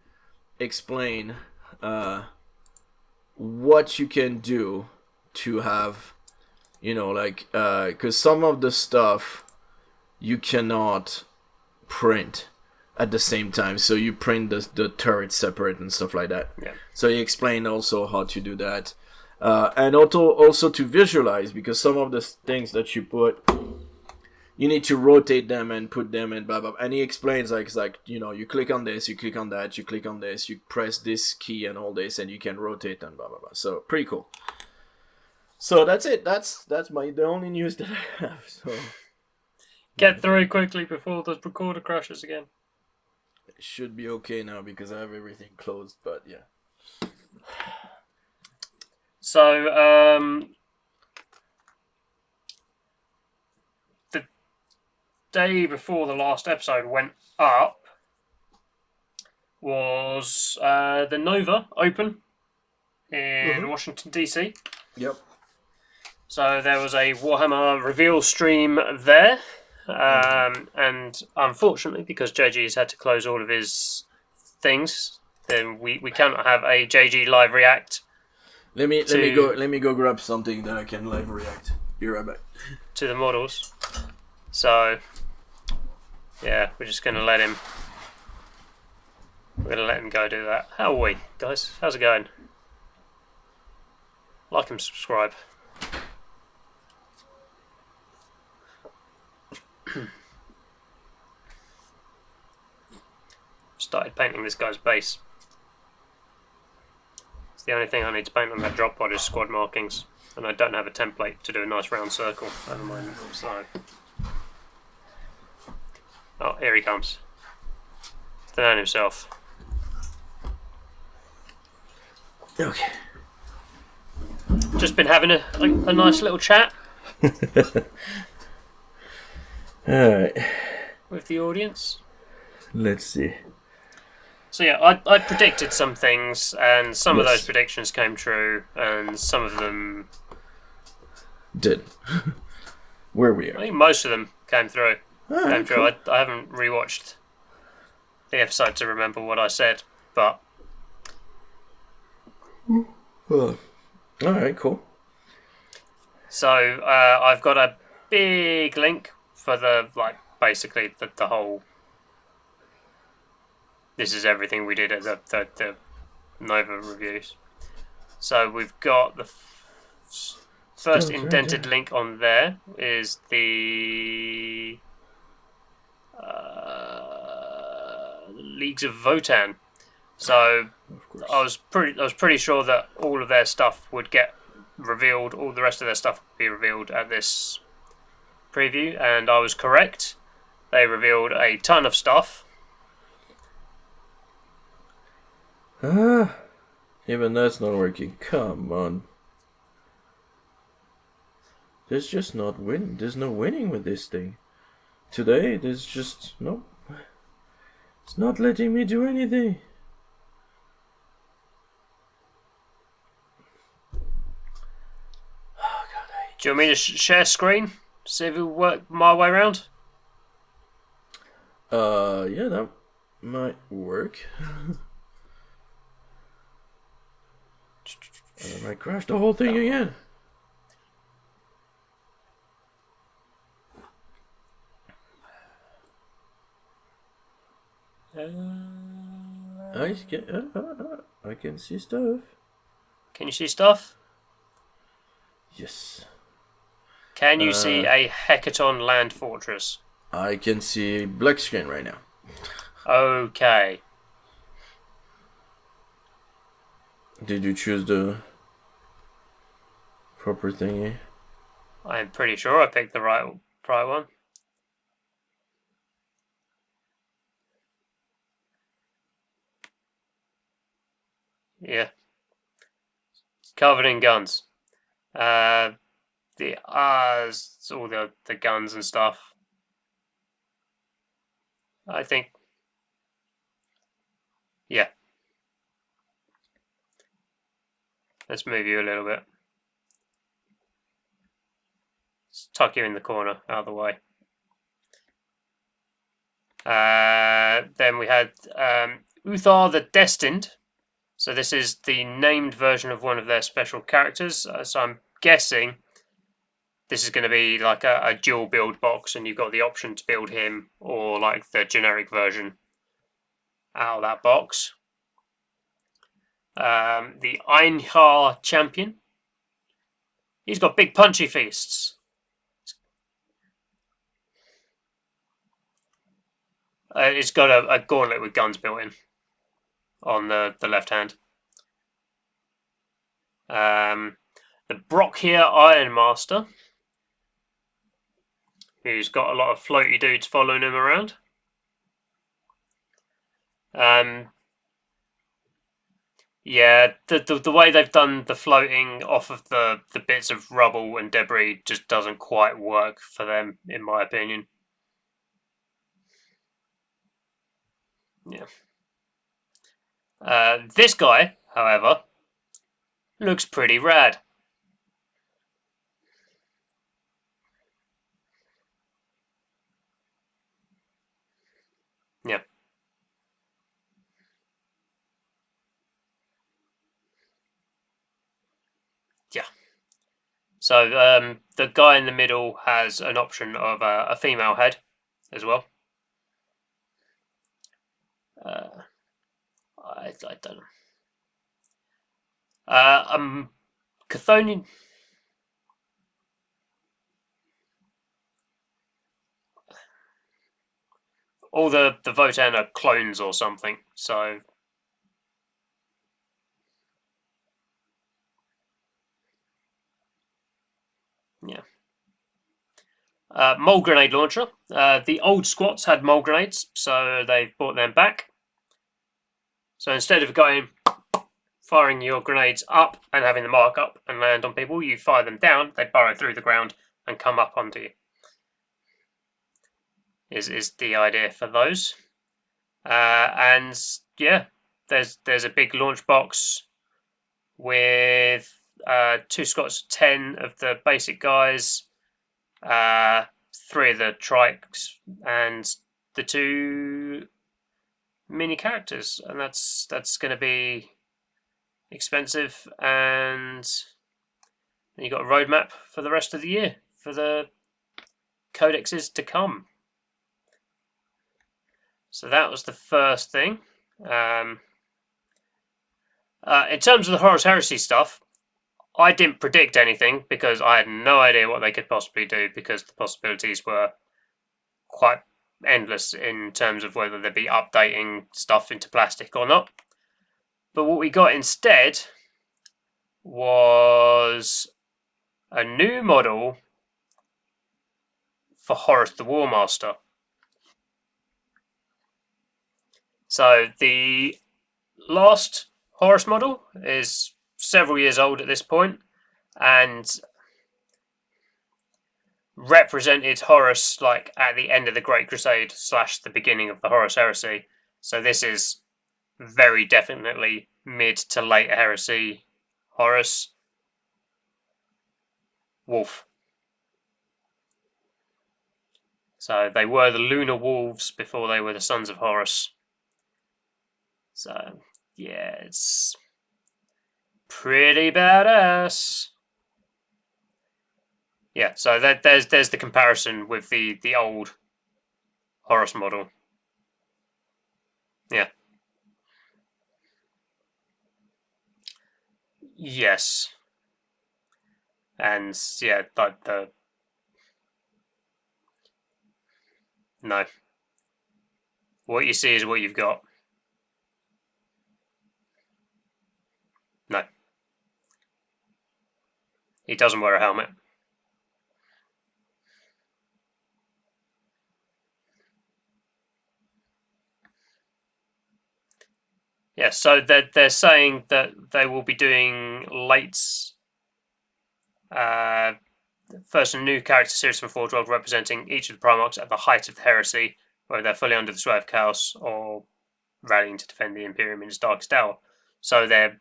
explain what you can do to have, because some of the stuff you cannot print at the same time, so you print the turret separate and stuff like that. Yeah. So he explained also how to do that, and also to visualize, because some of the things that you put, you need to rotate them and put them in blah blah. And he explains like you click on this, you click on that, you click on this, you press this key and all this, and you can rotate and blah blah blah. So pretty cool. So that's it. That's the only news that I have. So get through quickly before the recorder crashes again. It should be okay now because I have everything closed. But yeah. So the day before the last episode went up was the Nova Open in Washington DC. Yep. So there was a Warhammer reveal stream there, and unfortunately, because JG's had to close all of his things, then we cannot have a JG live react. Let me go grab something that I can live react. Be right back. To the models. So yeah, we're just gonna let him. We're gonna let him go do that. How are we, guys? How's it going? Like and subscribe. Started painting this guy's base. It's the only thing I need to paint on that drop pod is squad markings, and I don't have a template to do a nice round circle at the moment. So, oh, here he comes. The man himself. Okay. Just been having a nice little chat. Alright. With the audience. Let's see. So yeah, I predicted some things, and some of those predictions came true, and some of them did. Where we are. I think most of them came through. Cool. I haven't rewatched the episode to remember what I said, but well, alright, cool. So I've got a big link for basically the whole. This is everything we did at the Nova reviews. So we've got the first indented link on there is the Leagues of Votan. So I was pretty sure that all of their stuff would get revealed. All the rest of their stuff would be revealed at this preview, and I was correct. They revealed a ton of stuff. Even that's not working. Come on. There's just not win. There's no winning with this thing. Today, there's just no. It's not letting me do anything. Oh God, Do you want me to share screen? See if it work my way around? Yeah, that might work. I might crash the whole thing again. I can see stuff. Can you see stuff? Yes. Can you see a Hecaton land fortress? I can see black screen right now. Okay. Did you choose the proper thingy? I'm pretty sure I picked the right one. Yeah. It's covered in guns. All the guns and stuff. I think. Yeah. Let's move you a little bit. Let's tuck you in the corner, out of the way. Then we had Uthar the Destined. So this is the named version of one of their special characters. So I'm guessing this is going to be like a dual build box, and you've got the option to build him or like the generic version out of that box. The Einhar Champion. He's got big punchy fists. It's got a gauntlet with guns built in on the left hand. The Brock-here Ironmaster, who's got a lot of floaty dudes following him around. Yeah, the way they've done the floating off of the bits of rubble and debris just doesn't quite work for them, in my opinion. Yeah. This guy, however, looks pretty rad. Yeah. Yeah. So the guy in the middle has an option of a female head as well. I don't know. Chthonian. All the Votan are clones or something, so. Yeah. Mole grenade launcher. The old squats had mole grenades, so they've brought them back. So instead of firing your grenades up and having them mark up and land on people, you fire them down, they burrow through the ground and come up onto you. Is the idea for those. And yeah, there's a big launch box with 2 squads of 10 of the basic guys, 3 of the trikes, and the 2 mini characters, and that's going to be expensive. And you got a roadmap for the rest of the year for the codexes to come. So that was the first thing. In terms of the Horus Heresy stuff, I didn't predict anything because I had no idea what they could possibly do, because the possibilities were quite endless in terms of whether they'd be updating stuff into plastic or not. But what we got instead was a new model for Horus the Warmaster. So the last Horus model is several years old at this point, and represented Horus like at the end of the Great Crusade / the beginning of the Horus Heresy. So this is very definitely mid to late Heresy Horus wolf. So they were the lunar wolves before they were the sons of Horus. So yeah, it's pretty badass. Yeah, so there's the comparison with the old Horus model. Yeah. Yes. And yeah, but no. What you see is what you've got. No. He doesn't wear a helmet. Yeah, so they're saying that they will be doing first a new character series from 412 representing each of the Primarchs at the height of the heresy, whether they're fully under the sway of chaos or rallying to defend the Imperium in its darkest hour. So they're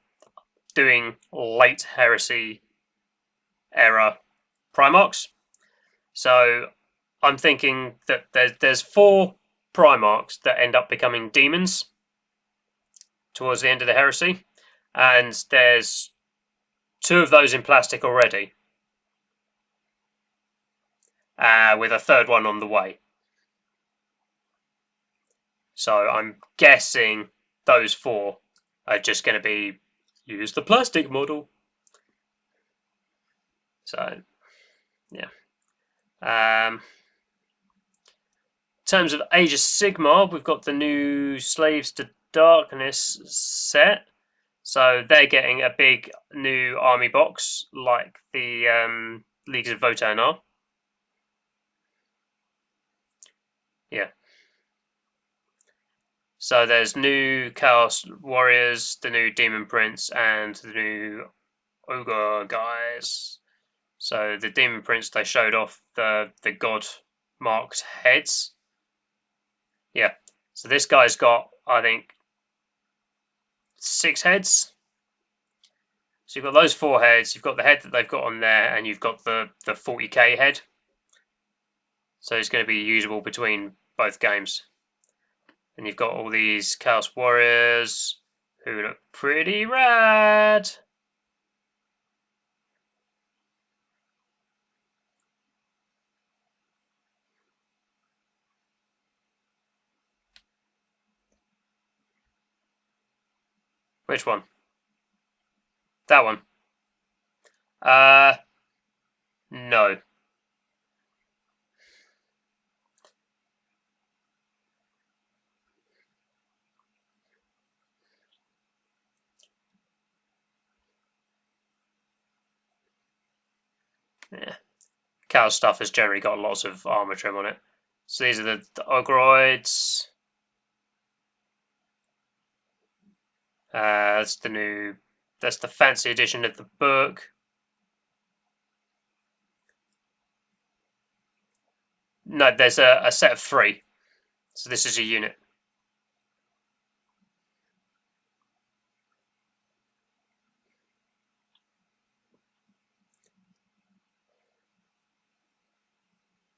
doing late heresy era Primarchs. So I'm thinking that there's 4 Primarchs that end up becoming demons towards the end of the heresy, and there's 2 of those in plastic already, with a 3rd one on the way. So I'm guessing those 4 are just going to be use the plastic model. So yeah. In terms of Age of Sigmar, we've got the new Slaves to Darkness set. So they're getting a big new army box like the Leagues of Votann are. Yeah. So there's new Chaos Warriors, the new Demon Prince, and the new Ogre guys. So the Demon Prince, they showed off the God marked heads. Yeah. So this guy's got, I think, 6 heads. So you've got those 4 heads, you've got the head that they've got on there, and you've got the 40k head. So it's going to be usable between both games. And you've got all these Chaos Warriors who look pretty rad. Which one? That one. No. Yeah. Chaos stuff has generally got lots of armor trim on it. So these are the Ogroids. That's the fancy edition of the book. No, there's a set of 3. So this is a unit.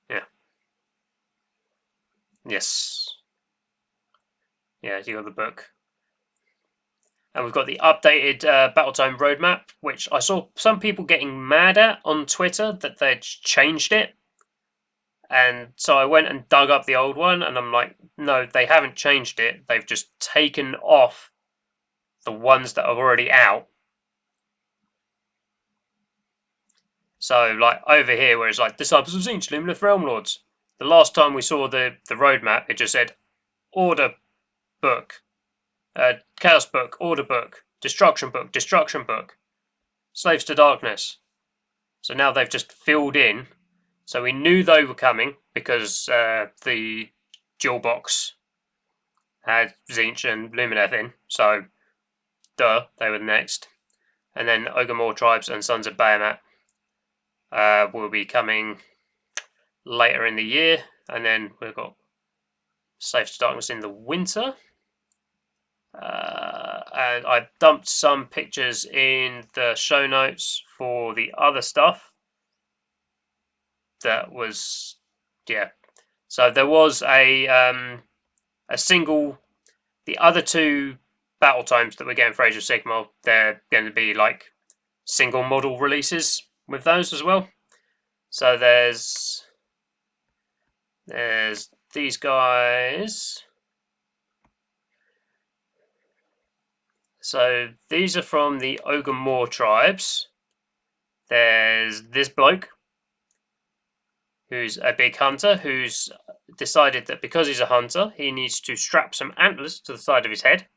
Yeah. Yes. Yeah, you got the book. And we've got the updated Battletome roadmap, which I saw some people getting mad at on Twitter that they'd changed it. And so I went and dug up the old one, and I'm like, no, they haven't changed it. They've just taken off the ones that are already out. So, like, over here, where it's like, Disciples of Tzeentch, Lumineth Realm Lords. The last time we saw the roadmap, it just said, Order book, Chaos book, Order book, Destruction book, Destruction book, Slaves to Darkness. So now they've just filled in. So we knew they were coming because the dual box had Tzeentch and Lumineth in. So they were next. And then Ogre Tribes and Sons of Bahamut will be coming later in the year. And then we've got Safe to Darkness in the winter. And I dumped some pictures in the show notes for the other stuff. That was, yeah. So there was a single. The other two battle times that we're getting for Age of Sigmar, they're going to be like single model releases with those as well. So there's these guys. So these are from the Ogre tribes. There's this bloke who's a big hunter who's decided that because he's a hunter, he needs to strap some antlers to the side of his head.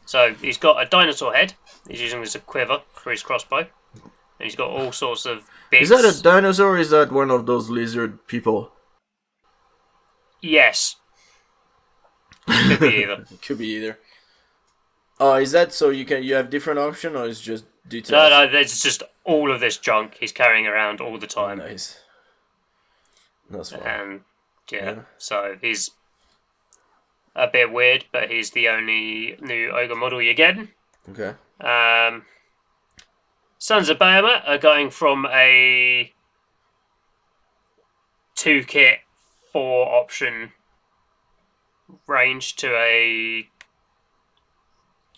So he's got a dinosaur head. He's using this as a quiver for his crossbow. And he's got all sorts of bits. Is that a dinosaur or is that one of those lizard people? Yes. Could be either. Could be either. Is that so you have different option or is just details? No, there's just all of this junk he's carrying around all the time. Oh, nice. That's fine. And yeah, so he's a bit weird, but he's the only new ogre model you're getting. Okay. Sons of Bahamut are going from a 2-kit, 4-option range to a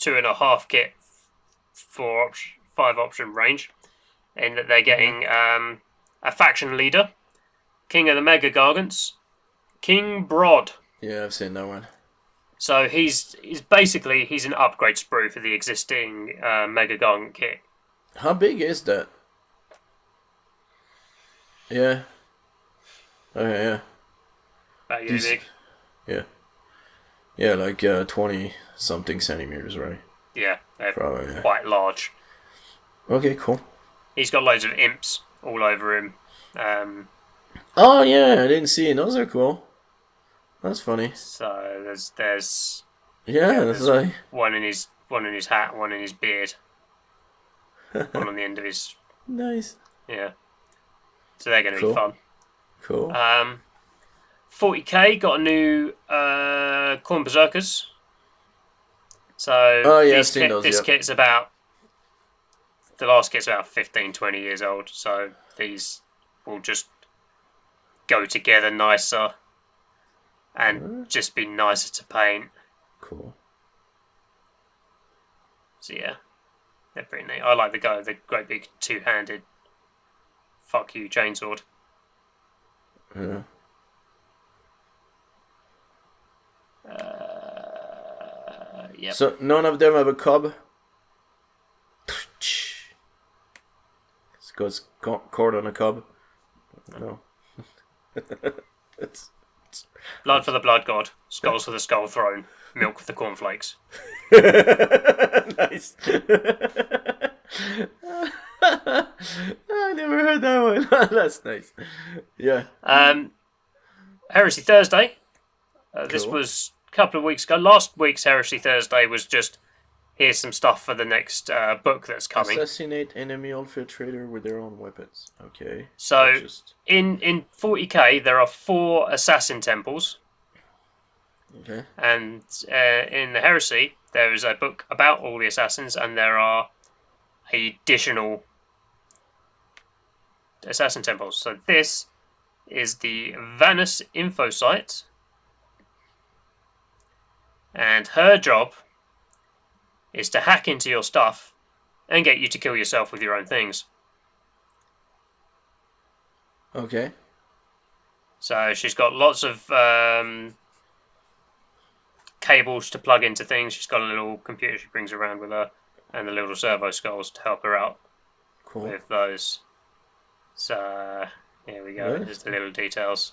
2.5-kit, 5-option range, in that they're getting a faction leader, King of the Mega Gargants, King Broad. Yeah, I've seen that one. So he's basically an upgrade sprue for the existing Mega Gargant kit. How big is that? Yeah. Okay, yeah. About you big. Yeah. Yeah, like 20-something centimeters, right? Yeah, they're probably quite large. Okay, cool. He's got loads of imps all over him. Oh yeah, I didn't see it. Those are cool. That's funny. So there's that's like one in his hat, one in his beard, one on the end of his. Nice. Yeah. So they're going to be fun. Cool. 40k got a new Khorne Berserkers. So this kit's about, the last kit's about 15-20 years old. So these will just go together nicer and just be nicer to paint. Cool. So yeah, they're pretty neat. I like the great big 2-handed fuck you chainsword. Yeah. Yep. So none of them have a cub? This goes cord on a cub. No. it's... Blood for the blood god, skulls for the skull throne, milk for the cornflakes. Nice. I never heard that one. That's nice. Yeah. Heresy Thursday. Cool. This was a couple of weeks ago. Last week's Heresy Thursday was just, here's some stuff for the next book that's coming. Assassinate enemy infiltrator with their own weapons. Okay. So in 40k there are 4 assassin temples. Okay. And in the Heresy there is a book about all the assassins, and there are additional assassin temples. So this is the Vanus info site, and her job is to hack into your stuff and get you to kill yourself with your own things. Okay. So she's got lots of cables to plug into things. She's got a little computer she brings around with her, and the little servo skulls to help her out with those. So here we go. Just the little details.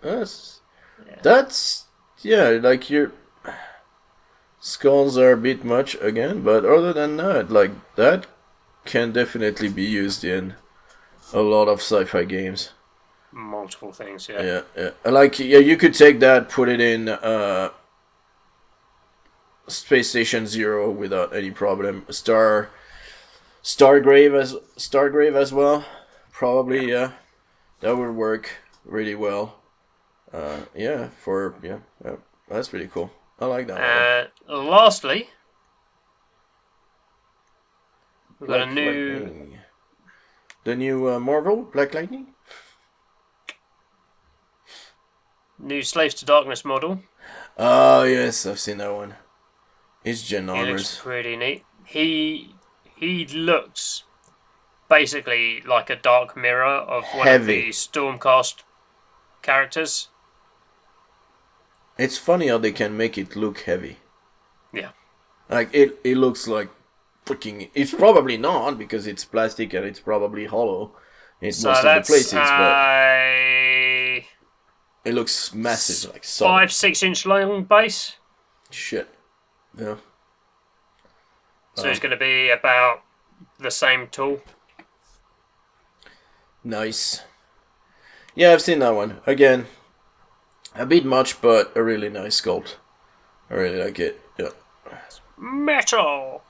That's like your skulls are a bit much again, but other than that, like that can definitely be used in a lot of sci-fi games. Multiple things, yeah. Yeah. Like, you could take that, put it in Space Station Zero without any problem. Stargrave as well. Probably, yeah. That would work really well. Yeah, that's pretty cool. I like that one. Lastly, we've got Black a new... Lightning. The new Marvel, Black Lightning? New Slaves to Darkness model. Oh, yes, I've seen that one. It's ginormous. He looks pretty neat. He looks basically like a dark mirror of one of the Stormcast characters. It's funny how they can make it look heavy. Yeah. Like, it looks like freaking... It's probably not, because it's plastic and it's probably hollow in most of the places, but... It looks massive, like solid. 5-6 inch long base. Shit. Yeah. So it's going to be about the same tool. Nice. Yeah, I've seen that one. Again, a bit much, but a really nice sculpt. I really like it. Yeah. Metal.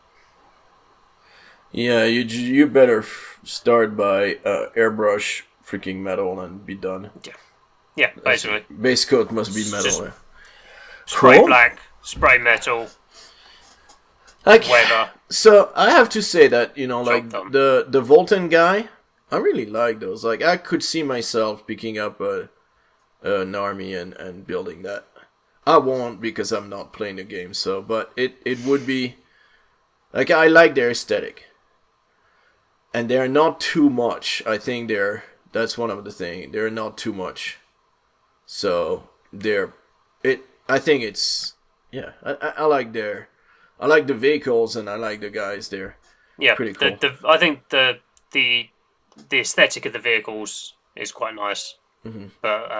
Yeah, you better start by airbrush freaking metal and be done. Yeah. Yeah, basically. Base coat must be metal. Spray black, spray metal, weather. So I have to say that, you know, like the Volten guy, I really like those. Like, I could see myself picking up an army and building that. I won't because I'm not playing the game. So, but it would be like, I like their aesthetic, and they're not too much. I think that's one of the things. They're not too much. So I think it's, yeah, I like the vehicles and I like the guys there. Yeah, pretty cool. I think the aesthetic of the vehicles is quite nice. Mm-hmm. But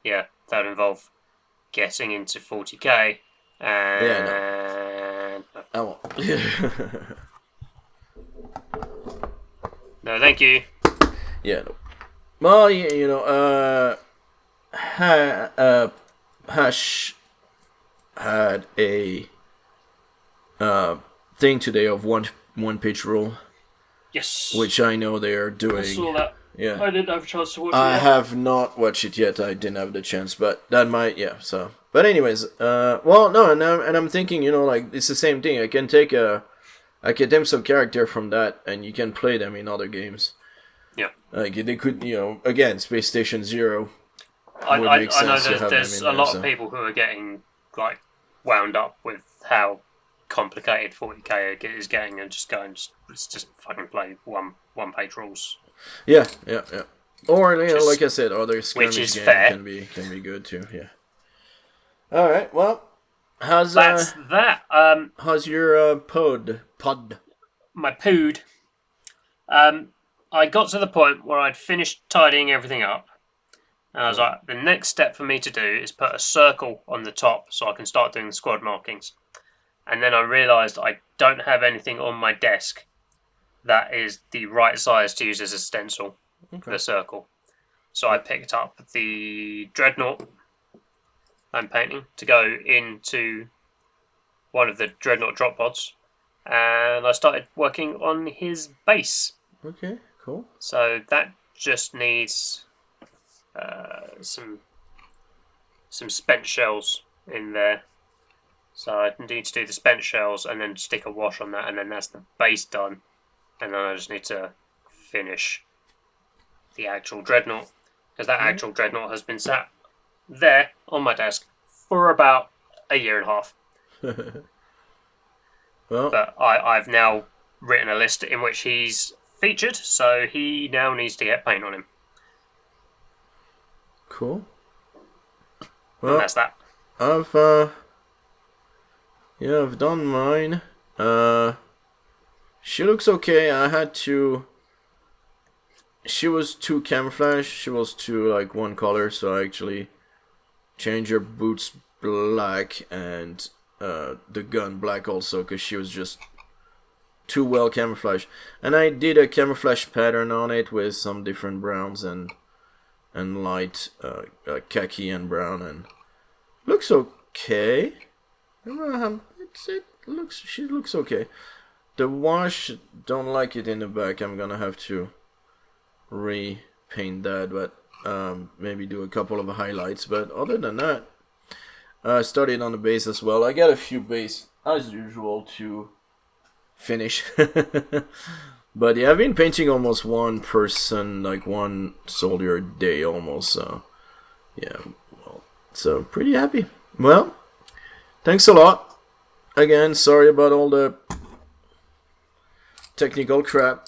yeah, that would involve getting into 40k. And yeah, no. I won't. No, thank you. Yeah, no. Well, you know, Hash had a thing today of one page rule. Yes. Which I know they are doing. I saw that. Yeah. I didn't have a chance to watch it. I have not watched it yet. I didn't have the chance, but that might, yeah. So, but anyways, well, no, and I'm thinking, you know, like, it's the same thing. I can take I can take some character from that, and you can play them in other games. Yeah. Like, they could, you know, again, Space Station Zero. I know there's a lot of people who are getting, like, wound up with how complicated 40k is getting and just going, let's just fucking play one page rules. Yeah. Or, you know, like I said, other skirmish games can be good too. Yeah. All right. Well, how's that? How's your pod? My pood. I got to the point where I'd finished tidying everything up, and I was like, the next step for me to do is put a circle on the top so I can start doing the squad markings. And then I realised I don't have anything on my desk that is the right size to use as a stencil for the circle. So I picked up the Dreadnought I'm painting to go into one of the Dreadnought drop pods, and I started working on his base. Okay, cool. So that just needs some spent shells in there. So I need to do the spent shells and then stick a wash on that, and then that's the base done. And then I just need to finish the actual Dreadnought, because that actual Dreadnought has been sat there on my desk for about a year and a half. Well, but I've now written a list in which he's featured, so he now needs to get paint on him. Cool. Well, and that's that. I've done mine. She looks okay. She was too camouflage. She was too, like, one color, so I actually changed her boots black and the gun black also, because she was just too well camouflaged. And I did a camouflage pattern on it with some different browns and light khaki and brown, and looks okay. she looks okay. The wash, don't like it in the back. I'm gonna have to repaint that, but maybe do a couple of highlights. But other than that, I started on the base as well. I got a few base as usual to finish. But yeah, I've been painting almost one person, like one soldier a day almost. So yeah, well, so pretty happy. Well, thanks a lot. Again, sorry about all the technical crap.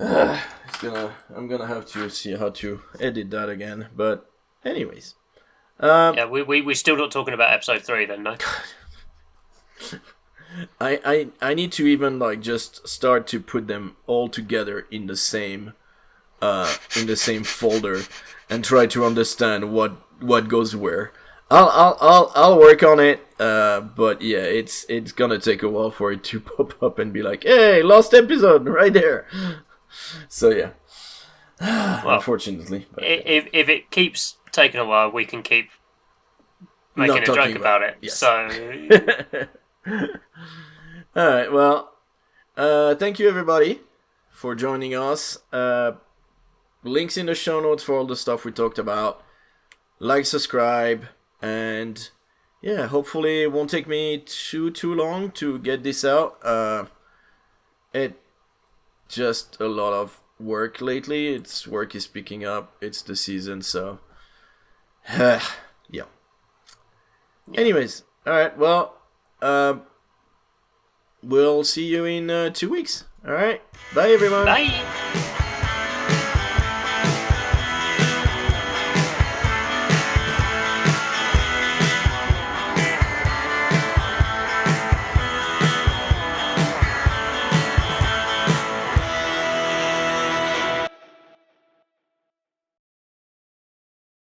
I'm gonna have to see how to edit that again. But anyways, yeah, we're still not talking about episode 3 then, no. I need to even like just start to put them all together in the same folder and try to understand what goes where. I'll work on it, but yeah, it's gonna take a while for it to pop up and be like, hey, lost episode right there. So yeah, well, unfortunately, but, if it keeps taking a while, we can keep making a joke about it. Yes. So. Alright, well, thank you everybody for joining us. Links in the show notes for all the stuff we talked about. Like, subscribe, and yeah, hopefully it won't take me too long to get this out. It just a lot of work lately. Work is picking up. It's the season, so yeah. Anyways, alright, well, we'll see you in 2 weeks. Alright, bye everyone. Bye.